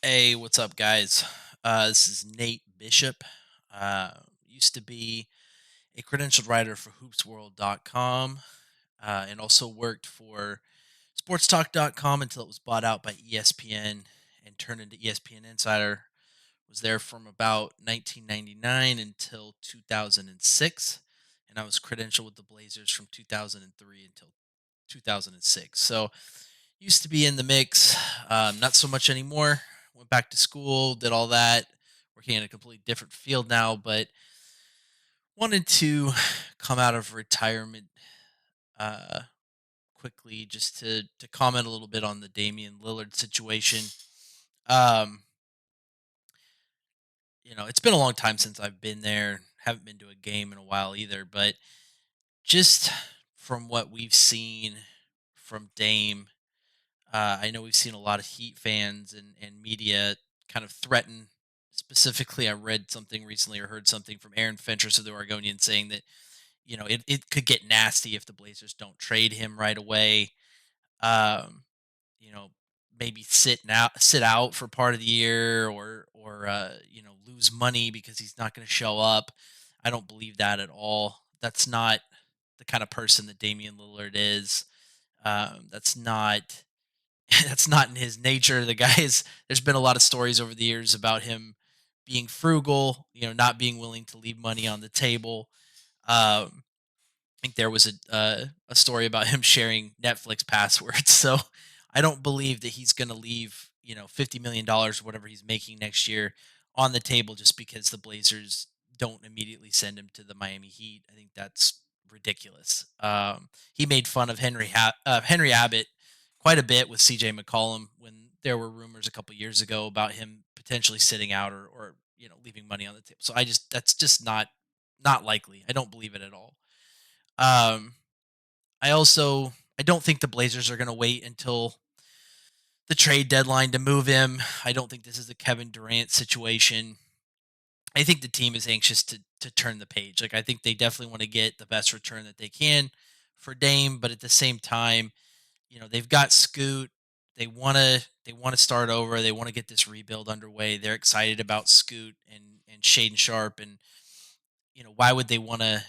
Hey, what's up, guys? This is Nate Bishop. Used to be a credentialed writer for hoopsworld.com and also worked for sportstalk.com until it was bought out by ESPN and turned into ESPN Insider. Was there from about 1999 until 2006, and I was credentialed with the Blazers from 2003 until 2006. So used to be in the mix, not so much anymore. Went back to school, did all that, working in a completely different field now, but wanted to come out of retirement uh, quickly just to comment a little bit on the Damian Lillard situation. Um, it's been a long time since I've been there. Haven't been to a game in a while either, but just from what we've seen from Dame, I know we've seen a lot of Heat fans and media kind of threaten. Specifically, I read something recently or heard something from Aaron Fentress of the Oregonian saying that it could get nasty if the Blazers don't trade him right away. Um, you know, maybe sit out for part of the year or lose money because he's not going to show up. I don't believe that at all. That's not the kind of person that Damian Lillard is. That's not that's not in his nature. The guy is There's been a lot of stories over the years about him being frugal, not being willing to leave money on the table. Um, I think there was a story about him sharing Netflix passwords. So I don't believe that he's going to leave, $50 million, whatever he's making next year, on the table just because the Blazers don't immediately send him to the Miami Heat. I think that's ridiculous. He made fun of Henry Abbott quite a bit with CJ McCollum when there were rumors a couple years ago about him potentially sitting out or leaving money on the table. So that's just not likely. I don't believe it at all. Um, I don't think the Blazers are going to wait until the trade deadline to move him. I don't think this is a Kevin Durant situation. I think the team is anxious to turn the page. Like I think they definitely want to get the best return that they can for Dame, but at the same time, they've got Scoot. They want to start over. They want to get this rebuild underway. They're excited about Scoot and Shaden Sharp, and why would they want to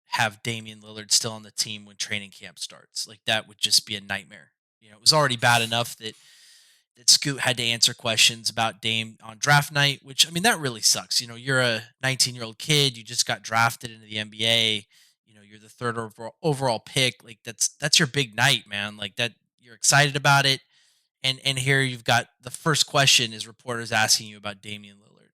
have Damian Lillard still on the team when training camp starts? Like that would just be a nightmare. It was already bad enough that Scoot had to answer questions about Dame on draft night, which I mean that really sucks. You're a 19-year-old kid, you just got drafted into the NBA. You're the third overall pick. Like that's your big night, man. Like that you're excited about it. And here you've got the first question is reporters asking you about Damian Lillard.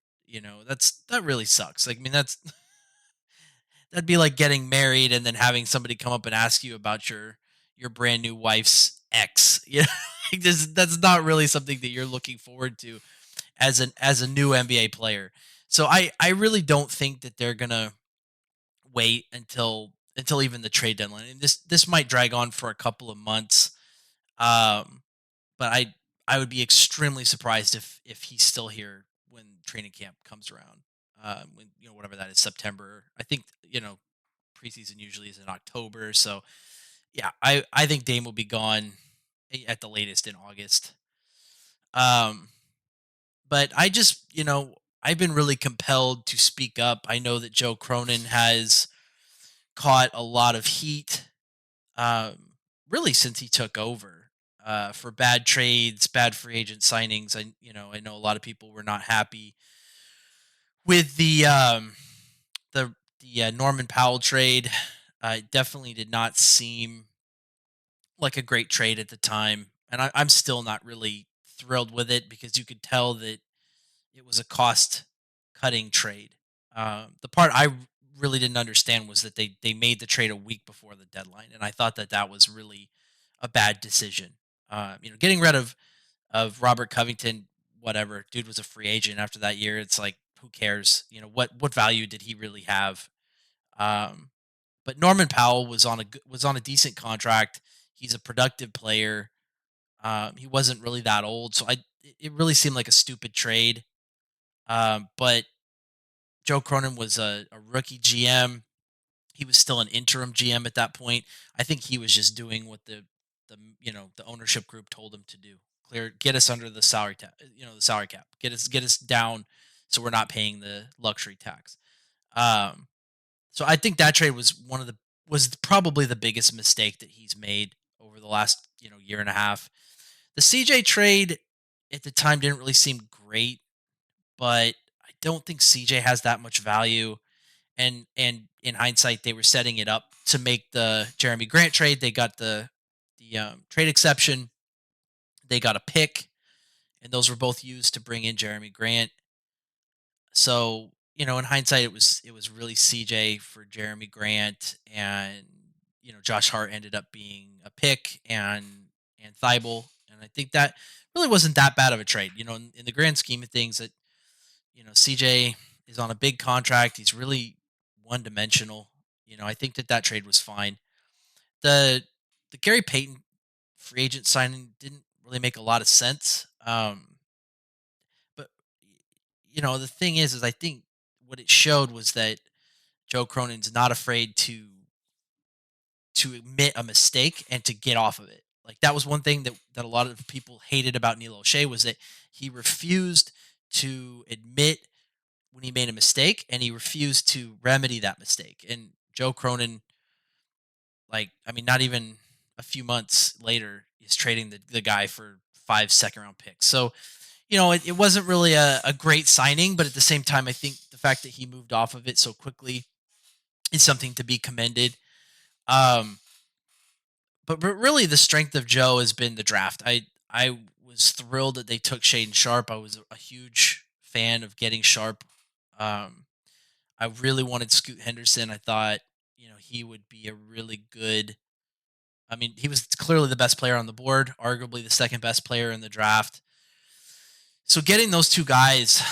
That really sucks. Like I mean that'd be like getting married and then having somebody come up and ask you about your brand new wife's ex. Like that's not really something that you're looking forward to as a new NBA player. So I really don't think that they're gonna wait until even the trade deadline. And this might drag on for a couple of months. Um, but I would be extremely surprised if he's still here when training camp comes around. When whatever that is, September. I think preseason usually is in October. So yeah, I think Dame will be gone at the latest in August. Um, but I've been really compelled to speak up. I know that Joe Cronin has caught a lot of heat, um, really since he took over, for bad trades, bad free agent signings. I know a lot of people were not happy with the Norman Powell trade. It definitely did not seem like a great trade at the time, and I'm still not really thrilled with it because you could tell that it was a cost cutting trade. The part really didn't understand was that they made the trade a week before the deadline, and I thought that that was really a bad decision. Getting rid of Robert Covington, whatever, dude was a free agent after that year. It's like who cares? What value did he really have? Um, but Norman Powell was on a decent contract. He's a productive player. He wasn't really that old, so it really seemed like a stupid trade. But Joe Cronin was a rookie GM. He was still an interim GM at that point. I think he was just doing what the ownership group told him to do. get us under the the salary cap, get us down so we're not paying the luxury tax. Um, so I think that trade was probably the biggest mistake that he's made over the last year and a half. The CJ trade at the time didn't really seem great, but I don't think CJ has that much value. And in hindsight, they were setting it up to make the Jeremy Grant trade. They got the trade exception. They got a pick, and those were both used to bring in Jeremy Grant. So in hindsight, it was really CJ for Jeremy Grant, and Josh Hart ended up being a pick and Thibault, and I think that really wasn't that bad of a trade. In the grand scheme of things, that CJ is on a big contract. He's really one dimensional. I think that trade was fine. The the Gary Payton free agent signing didn't really make a lot of sense. But the thing is I think what it showed was that Joe Cronin's not afraid to admit a mistake and to get off of it. Like, that was one thing that a lot of people hated about Neil O'Shea, was that he refused to admit when he made a mistake, and he refused to remedy that mistake. And Joe Cronin, like, I mean, not even a few months later, is trading the guy for 5 second round picks. So, it wasn't really a great signing, but at the same time, I think the fact that he moved off of it so quickly is something to be commended. Um, but really, the strength of Joe has been the draft. I was thrilled that they took Shaden Sharp. I was a huge fan of getting Sharp. Um, I really wanted Scoot Henderson. I thought he would be a really good. I mean, he was clearly the best player on the board, arguably the second best player in the draft. So getting those two guys,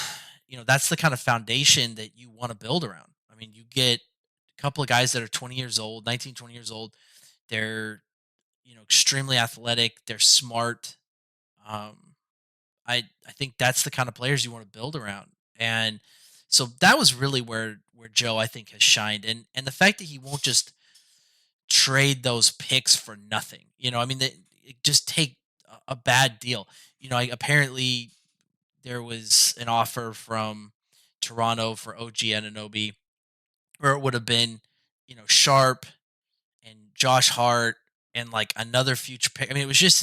that's the kind of foundation that you want to build around. I mean, you get a couple of guys that are 20 years old, 19, 20 years old. They're, extremely athletic. They're smart. Um, I think that's the kind of players you want to build around. And so that was really where Joe, I think, has shined. And the fact that he won't just trade those picks for nothing. I mean, just take a bad deal. Apparently there was an offer from Toronto for OG Ananobi, where it would have been, Sharp and Josh Hart and like another future pick. I mean, it was just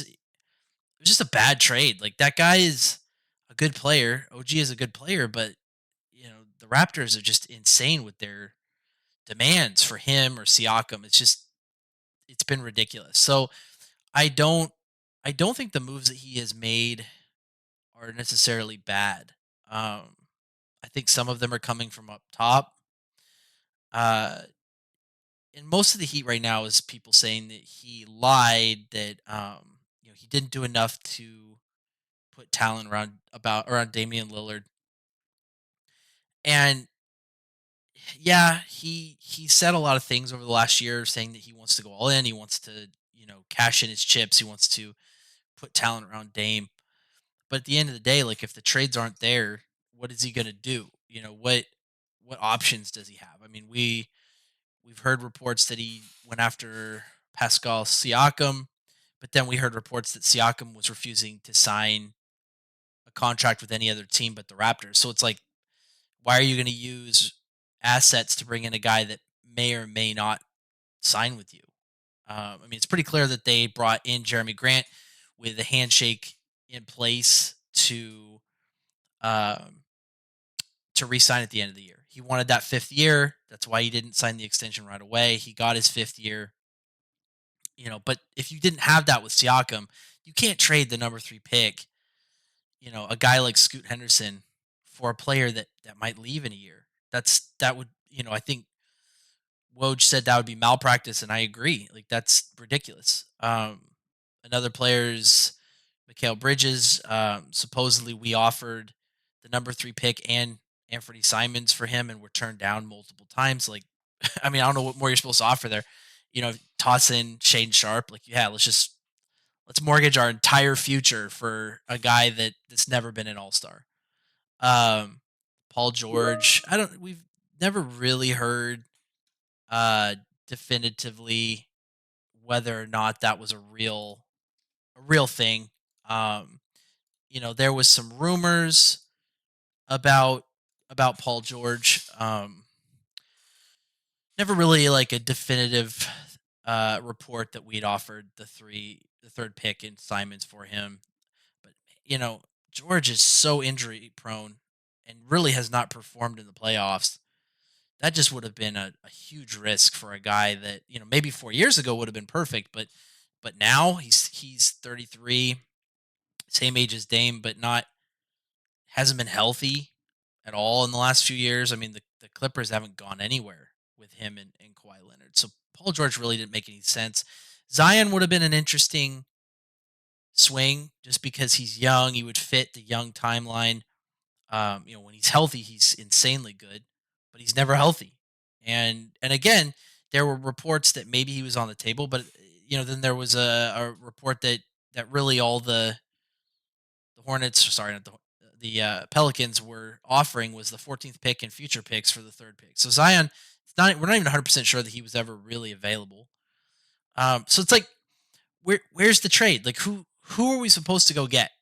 a bad trade. Like, that guy is a good player. OG is a good player, but the Raptors are just insane with their demands for him or Siakam. It's been ridiculous. So I don't I don't think the moves that he has made are necessarily bad. Um, I think some of them are coming from up top. Uh, and most of the heat right now is people saying that he lied, that he didn't do enough to put talent around Damian Lillard. And yeah, he said a lot of things over the last year, saying that he wants to go all in. He wants to cash in his chips. He wants to put talent around Dame. But at the end of the day, like, if the trades aren't there, what is he going to do? What options does he have? I mean, we've heard reports that he went after Pascal Siakam, but then we heard reports that Siakam was refusing to sign a contract with any other team but the Raptors. So it's like, why are you going to use assets to bring in a guy that may or may not sign with you? I mean, it's pretty clear that they brought in Jeremy Grant with a handshake in place um, to re-sign at the end of the year. He wanted that fifth year. That's why he didn't sign the extension right away. He got his fifth year. But if you didn't have that with Siakam, you can't trade the number 3 pick, a guy like Scoot Henderson, for a player that might leave in a year. That would, I think Woj said that would be malpractice, and I agree. Like, that's ridiculous. Another player's Mikhail Bridges. Supposedly, we offered the number 3 pick and Anthony Simons for him, and were turned down multiple times. Like, I mean, I don't know what more you're supposed to offer there. Toss in Shane Sharp. Like, yeah, let's mortgage our entire future for a guy that's never been an All Star. Um, Paul George. We've never really heard uh definitively whether or not that was a real thing. There was some rumors about Paul George. Never really like a definitive report that we'd offered the third pick in Simons for him. But you know, George is so injury prone and really has not performed in the playoffs. That just would have been a huge risk for a guy that maybe 4 years ago would have been perfect, but now he's 33, same age as Dame, but not hasn't been healthy at all in the last few years. I mean, the Clippers haven't gone anywhere with him and Kawhi Leonard. So Paul George really didn't make any sense. Zion would have been an interesting swing just because he's young. He would fit the young timeline. When he's healthy, he's insanely good, but he's never healthy. And again, there were reports that maybe he was on the table, but then there was a report that really all the Hornets, sorry, not the Pelicans were offering was the 14th pick and future picks for the third pick. So Zion, we're not even 100% sure that he was ever really available. So it's like, where's the trade? Like who are we supposed to go get?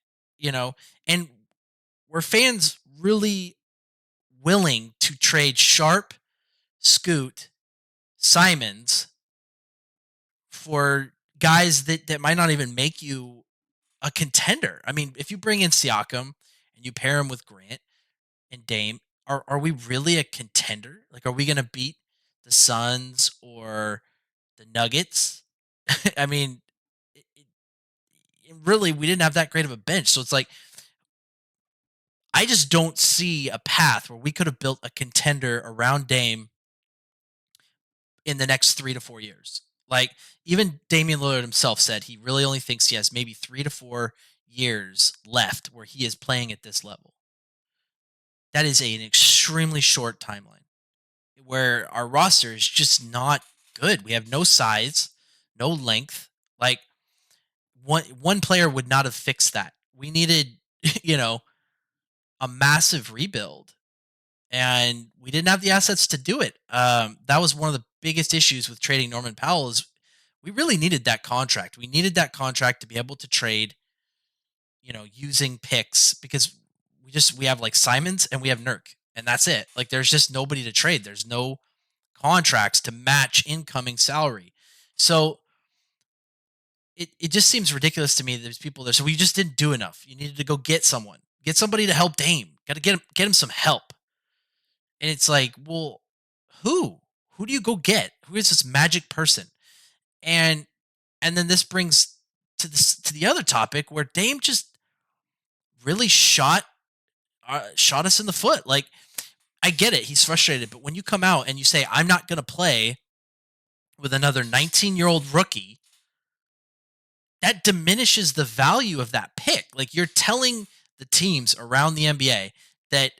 And were fans really willing to trade Sharp, Scoot, Simons for guys that might not even make you a contender? I mean, if you bring in Siakam and you pair him with Grant and Dame, are we really a contender? Like, are we going to beat the Suns or the Nuggets? I mean, really, we didn't have that great of a bench. So it's like, I just don't see a path where we could have built a contender around Dame in the next 3 to 4 years. Like, even Damian Lillard himself said he really only thinks he has maybe 3 to 4 years left where he is playing at this level. That is an extremely short timeline where our roster is just not good. We have no size, no length. Like, one player would not have fixed that. We needed, you know, a massive rebuild, and we didn't have the assets to do it. That was one of the biggest issues with trading Norman Powell is we really needed that contract. We needed that contract to be able to trade, using picks because we have like Simons and we have Nurk, and that's it. Like, there's just nobody to trade. There's no contracts to match incoming salary. So it just seems ridiculous to me that there's people there. So we just didn't do enough. You needed to go get someone. Get somebody to help Dame. Got to get him some help. And it's like, well, who? Who do you go get? Who is this magic person? And and then this brings to the other topic where Dame just really shot us in the foot. Like, I get it, he's frustrated, but when you come out and you say I'm not going to play with another 19-year-old rookie, that diminishes the value of that pick. Like, you're telling the teams around the NBA that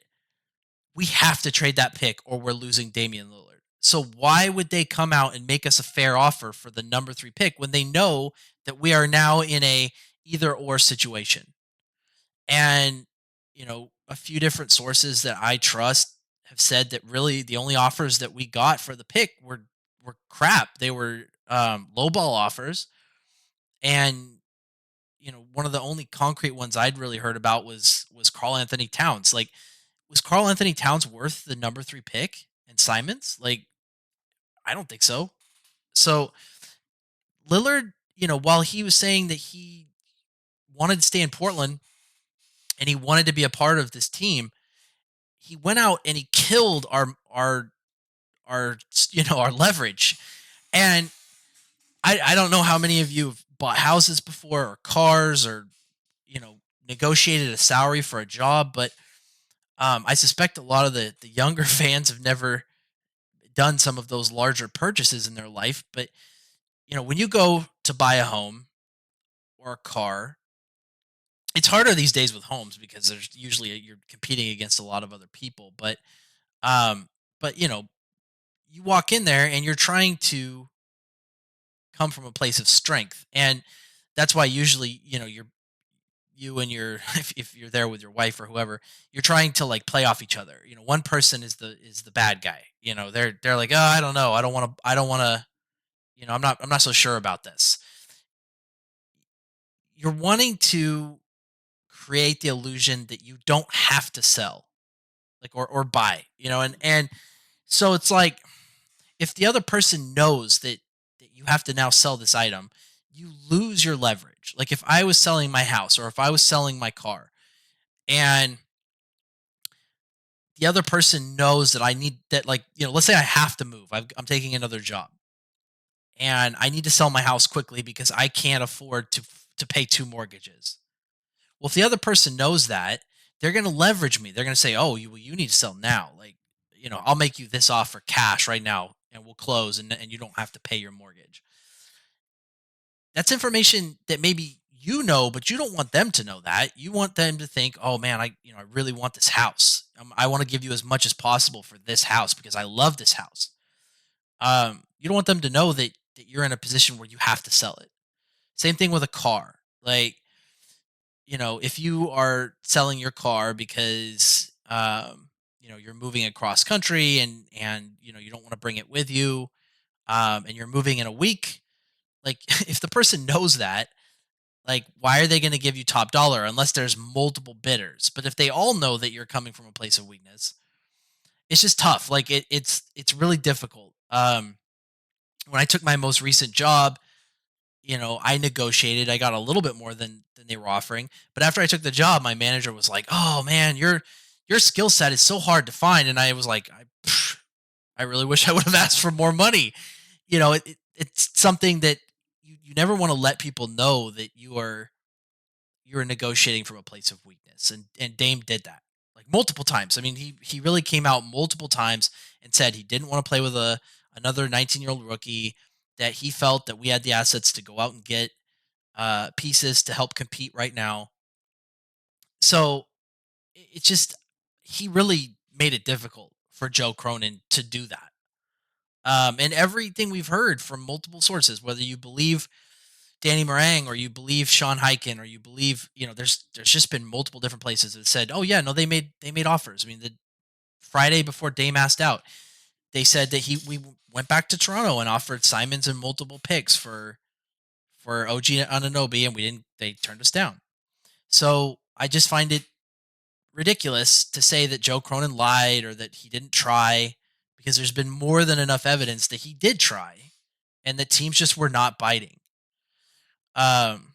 we have to trade that pick or we're losing Damian Lillard. So why would they come out and make us a fair offer for the number 3 pick when they know that we are now in a either or situation? And a few different sources that I trust have said that really the only offers that we got for the pick were crap. They were lowball offers, and one of the only concrete ones I'd really heard about was Carl Anthony Towns. Like, was Carl Anthony Towns worth the number 3 pick and Simons? Like, I don't think so. So Lillard, while he was saying that he wanted to stay in Portland and he wanted to be a part of this team, he went out and he killed our our leverage. And I don't know how many of you have bought houses before or cars or negotiated a salary for a job, but I suspect a lot of the younger fans have never done some of those larger purchases in their life. But when you go to buy a home or a car, it's harder these days with homes because there's usually you're competing against a lot of other people. Um, but you walk in there and you're trying to come from a place of strength, and that's why usually you and your if you're there with your wife or whoever, you're trying to like play off each other. One person is the bad guy. They're like, oh, I don't know, I don't want to, I'm not so sure about this. You're wanting to create the illusion that you don't have to sell, like or buy, and so it's like if the other person knows that you have to now sell this item, you lose your leverage. Like if I was selling my house or if I was selling my car and the other person knows that I need that, like, let's say I have to move. I'm taking another job and I need to sell my house quickly because I can't afford to pay two mortgages. Well, if the other person knows that, they're going to leverage me. They're going to say, "Oh, you need to sell now. Like, I'll make you this offer cash right now, and we'll close, and you don't have to pay your mortgage." That's information that maybe but you don't want them to know that. You want them to think, "Oh man, I really want this house. I want to give you as much as possible for this house because I love this house." You don't want them to know that you're in a position where you have to sell it. Same thing with a car. Like, if you are selling your car because you're moving across country and you don't want to bring it with you, and you're moving in a week, like if the person knows that, like why are they going to give you top dollar unless there's multiple bidders? But if they all know that you're coming from a place of weakness, it's just tough. Like it's really difficult. When I took my most recent job, I negotiated. I got a little bit more than they were offering. But after I took the job, my manager was like, "Oh man, your skill set is so hard to find." And I was like, I really wish I would have asked for more money. It's something that you never want to let people know that you're negotiating from a place of weakness. And Dame did that like multiple times. I mean, he really came out multiple times and said he didn't want to play with another 19-year-old rookie, that he felt that we had the assets to go out and get pieces to help compete right now. So it's just he really made it difficult for Joe Cronin to do that. And everything we've heard from multiple sources, whether you believe Danny Meringue or you believe Sean Hyken or you believe, there's just been multiple different places that said, "Oh yeah, no, they made offers." I mean, the Friday before Dame asked out, they said that we went back to Toronto and offered Simons and multiple picks for OG Ananobi, and we didn't. They turned us down. So I just find it ridiculous to say that Joe Cronin lied or that he didn't try, because there's been more than enough evidence that he did try, and that teams just were not biting. Um,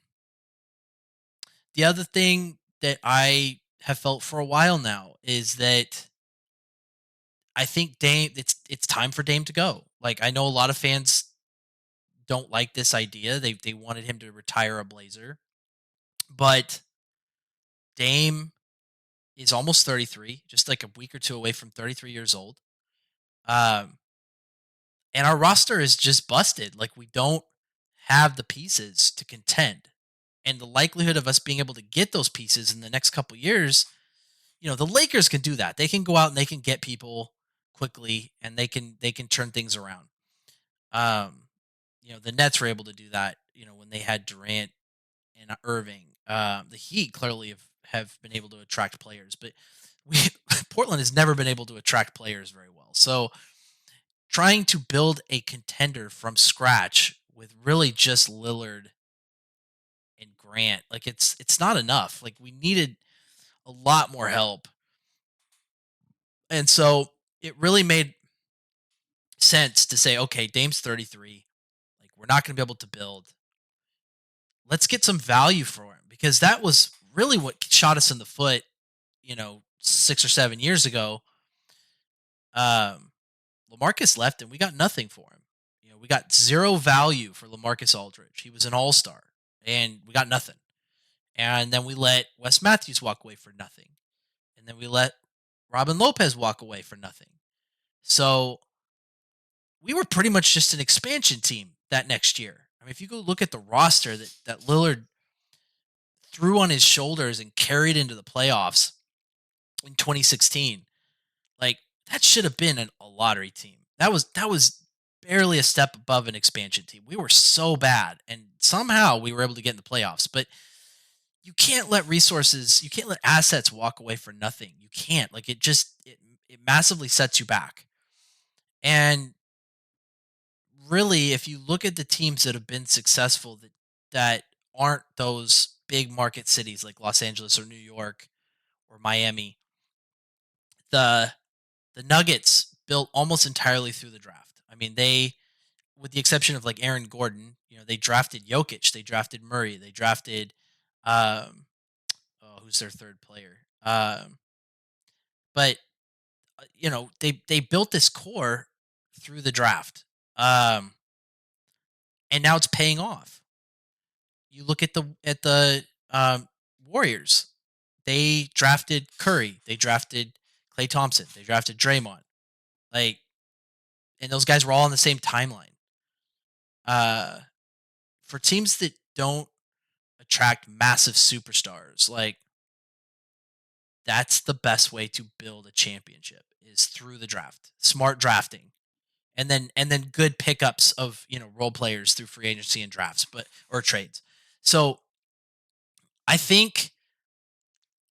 the other thing that I have felt for a while now is that I think Dame it's time for Dame to go. Like I know a lot of fans don't like this idea. They wanted him to retire a Blazer, but Dame is almost 33, just like a week or two away from 33 years old. Um, and our roster is just busted. Like we don't have the pieces to contend. And the likelihood of us being able to get those pieces in the next couple years, the Lakers can do that. They can go out and they can get people quickly and they can turn things around. Um, the Nets were able to do that, when they had Durant and Irving. The Heat clearly have been able to attract players, but we Portland has never been able to attract players very well. So trying to build a contender from scratch with really just Lillard and Grant, like it's not enough. Like we needed a lot more help. And so it really made sense to say, okay, Dame's 33. Like we're not going to be able to build. Let's get some value for him, because that was really what shot us in the foot, 6 or 7 years ago. Um, LaMarcus left and we got nothing for him. We got zero value for LaMarcus Aldridge. He was an all-star and we got nothing. And then we let Wes Matthews walk away for nothing. And then we let Robin Lopez walk away for nothing. So we were pretty much just an expansion team that next year. I mean, if you go look at the roster that Lillard threw on his shoulders and carried into the playoffs in 2016, like that should have been a lottery team. That was barely a step above an expansion team. We were so bad, and somehow we were able to get in the playoffs. But you can't let assets walk away for nothing. You can't. Like it massively sets you back. And really, if you look at the teams that have been successful that aren't those big market cities like Los Angeles or New York or Miami, the the Nuggets built almost entirely through the draft. I mean, they, with the exception of like Aaron Gordon, they drafted Jokic, they drafted Murray, they drafted um who's their third player. But they built this core through the draft. Um and now it's paying off. You look at the Warriors. They drafted Curry, they drafted Clay Thompson, they drafted Draymond. Like, and those guys were all on the same timeline. Uh for teams that don't attract massive superstars, like, that's the best way to build a championship is through the draft. Smart drafting. And then good pickups of, role players through free agency and drafts, but or trades. So I think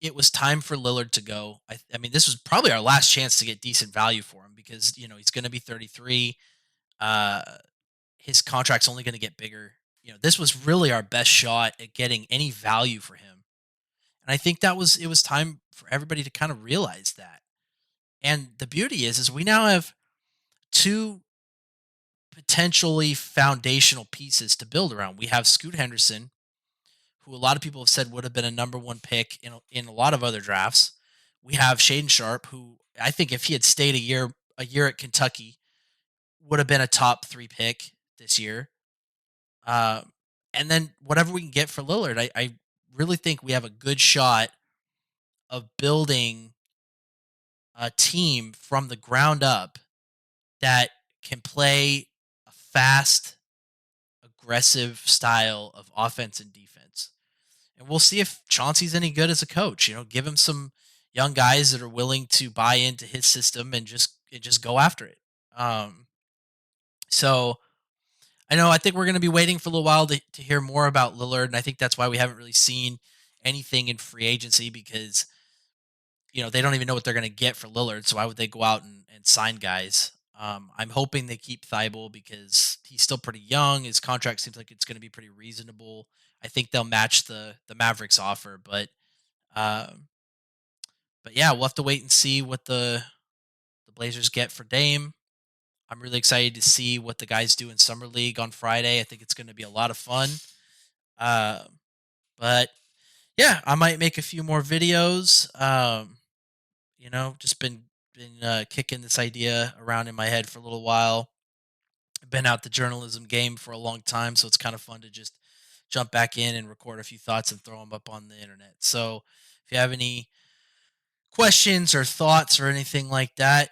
it was time for Lillard to go. I mean, this was probably our last chance to get decent value for him because he's going to be 33. Uh, his contract's only going to get bigger. This was really our best shot at getting any value for him, and I think it was time for everybody to kind of realize that. And the beauty is we now have two potentially foundational pieces to build around. We have Scoot Henderson, who a lot of people have said would have been a number one pick in a lot of other drafts. We have Shaden Sharp, who I think if he had stayed a year at Kentucky, would have been a top 3 pick this year. And then whatever we can get for Lillard, I really think we have a good shot of building a team from the ground up that can play a fast, aggressive style of offense and defense. And we'll see if Chauncey's any good as a coach. Give him some young guys that are willing to buy into his system and just go after it. Um, so I think we're going to be waiting for a little while to hear more about Lillard, and I think that's why we haven't really seen anything in free agency because they don't even know what they're going to get for Lillard. So why would they go out and sign guys? I'm hoping they keep Thibault because he's still pretty young. His contract seems like it's going to be pretty reasonable. I think they'll match the Mavericks offer, um, but yeah, we'll have to wait and see what the Blazers get for Dame. I'm really excited to see what the guys do in summer league on Friday. I think it's going to be a lot of fun. Uh, but yeah, I might make a few more videos. Just been kicking this idea around in my head for a little while. I've been out the journalism game for a long time, so it's kind of fun to just jump back in and record a few thoughts and throw them up on the internet. So if you have any questions or thoughts or anything like that,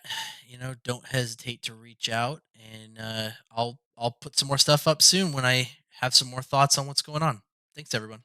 don't hesitate to reach out, and I'll put some more stuff up soon when I have some more thoughts on what's going on. Thanks, everyone.